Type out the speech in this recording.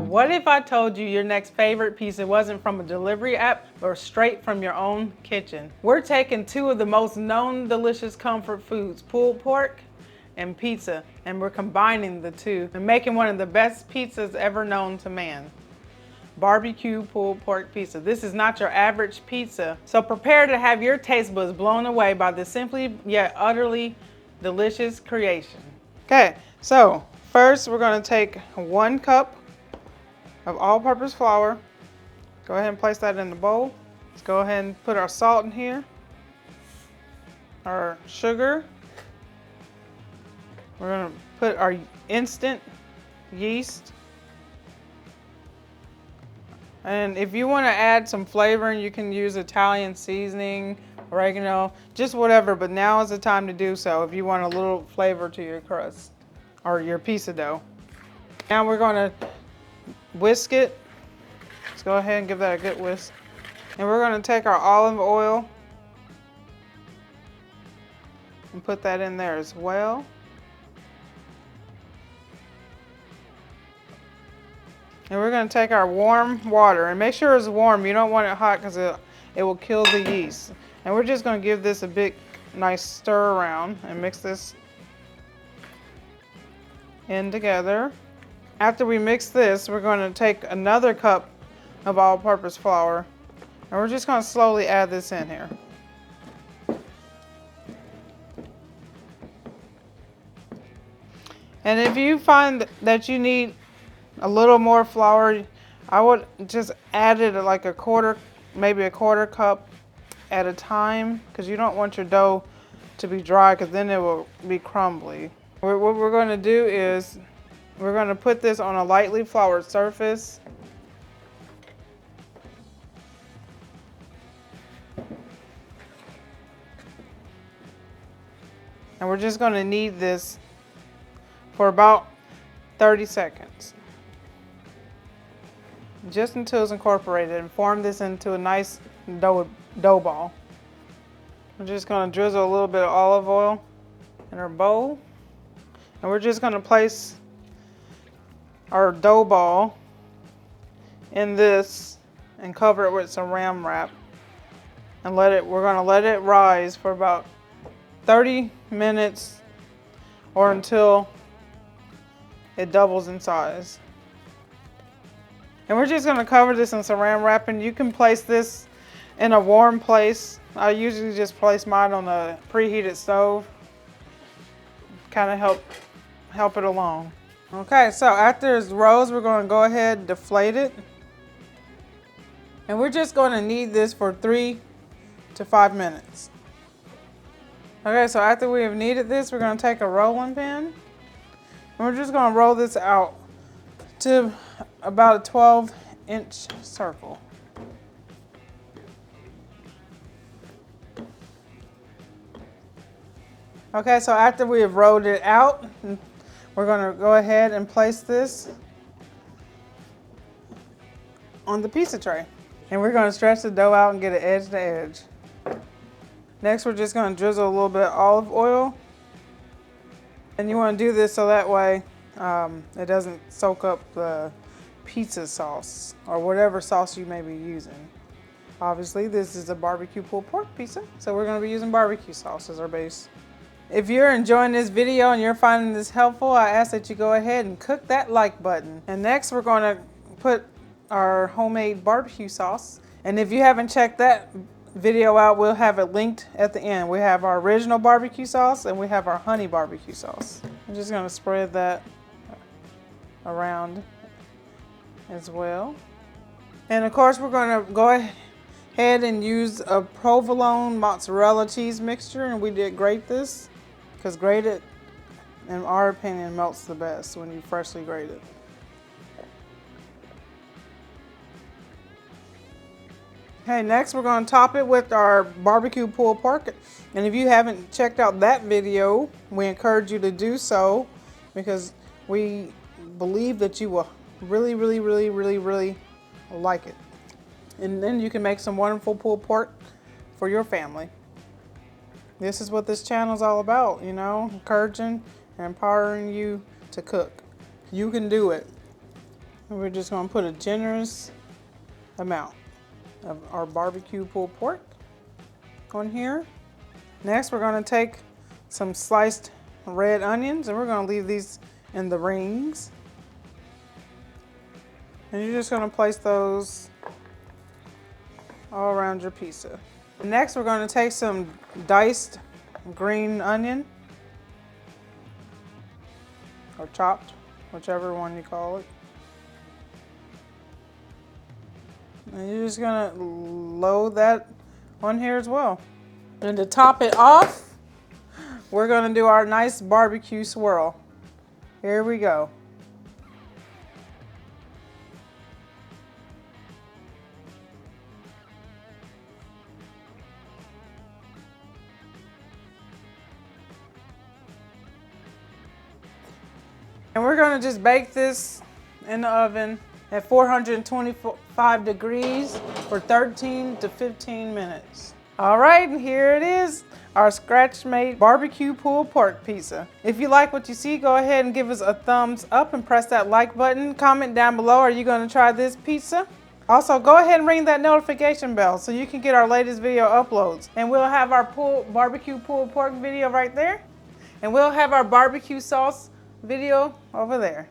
What if I told you your next favorite pizza wasn't from a delivery app or straight from your own kitchen? We're taking two of the most known delicious comfort foods, pulled pork and pizza, and we're combining the two and making one of the best pizzas ever known to man. BBQ Pulled Pork Pizza. This is not your average pizza, so prepare to have your taste buds blown away by this simply yet utterly delicious creation. Okay, so first we're going to take 1 cup of all-purpose flour. Go ahead and place that in the bowl. Let's go ahead and put our salt in here, our sugar. We're going to put our instant yeast. And if you want to add some flavoring, you can use Italian seasoning, oregano, just whatever, but now is the time to do so if you want a little flavor to your crust or your pizza dough. Now we're going to whisk it. Let's go ahead and give that a good whisk. And we're going to take our olive oil and put that in there as well. And we're going to take our warm water, and make sure it's warm. You don't want it hot because it will kill the yeast. And we're just going to give this a big nice stir around and mix this in together. After we mix this, we're going to take another cup of all-purpose flour, and we're just going to slowly add this in here. And if you find that you need a little more flour, I would just add it like a quarter, maybe a quarter cup at a time, because you don't want your dough to be dry, because then it will be crumbly. What we're going to do is we're going to put this on a lightly floured surface. And we're just going to knead this for about 30 seconds. Just until it's incorporated, and form this into a nice dough ball. We're just going to drizzle a little bit of olive oil in our bowl. And we're just going to place our dough ball in this and cover it with Saran wrap. And we're going to let it rise for about 30 minutes or until it doubles in size. And we're just going to cover this in Saran wrap, and you can place this in a warm place. I usually just place mine on a preheated stove. Kind of help it along. Okay, so after it's rose, we're going to go ahead and deflate it. And we're just going to knead this for 3 to 5 minutes. Okay, so after we have kneaded this, we're going to take a rolling pin, and we're just going to roll this out to about a 12-inch circle. Okay, so after we have rolled it out, we're going to go ahead and place this on the pizza tray. And we're going to stretch the dough out and get it edge to edge. Next, we're just going to drizzle a little bit of olive oil. And you want to do this so that way it doesn't soak up the pizza sauce or whatever sauce you may be using. Obviously, this is a barbecue pulled pork pizza, so we're going to be using barbecue sauce as our base. If you're enjoying this video and you're finding this helpful, I ask that you go ahead and click that like button. And next, we're going to put our homemade barbecue sauce. And if you haven't checked that video out, we'll have it linked at the end. We have our original barbecue sauce and we have our honey barbecue sauce. I'm just going to spread that around as well. And of course, we're going to go ahead and use a provolone mozzarella cheese mixture, and we did grate this because grated, in our opinion, melts the best when you freshly grate it. Okay, next we're going to top it with our barbecue pulled pork. And if you haven't checked out that video, we encourage you to do so, because we believe that you will really like it. And then you can make some wonderful pulled pork for your family. This is what this channel is all about, you know, encouraging and empowering you to cook. You can do it. And we're just gonna put a generous amount of our barbecue pulled pork on here. Next, we're gonna take some sliced red onions and we're gonna leave these in the rings. And you're just gonna place those all around your pizza. Next, we're gonna take some diced green onion, or chopped, whichever one you call it. And you're just gonna load that on here as well. And to top it off, we're gonna do our nice barbecue swirl. Here we go. And we're gonna just bake this in the oven at 425 degrees for 13 to 15 minutes. All right, and here it is, our scratch-made barbecue pulled pork pizza. If you like what you see, go ahead and give us a thumbs up and press that like button. Comment down below, are you gonna try this pizza? Also, go ahead and ring that notification bell so you can get our latest video uploads. And we'll have our barbecue pulled pork video right there. And we'll have our barbecue sauce video over there.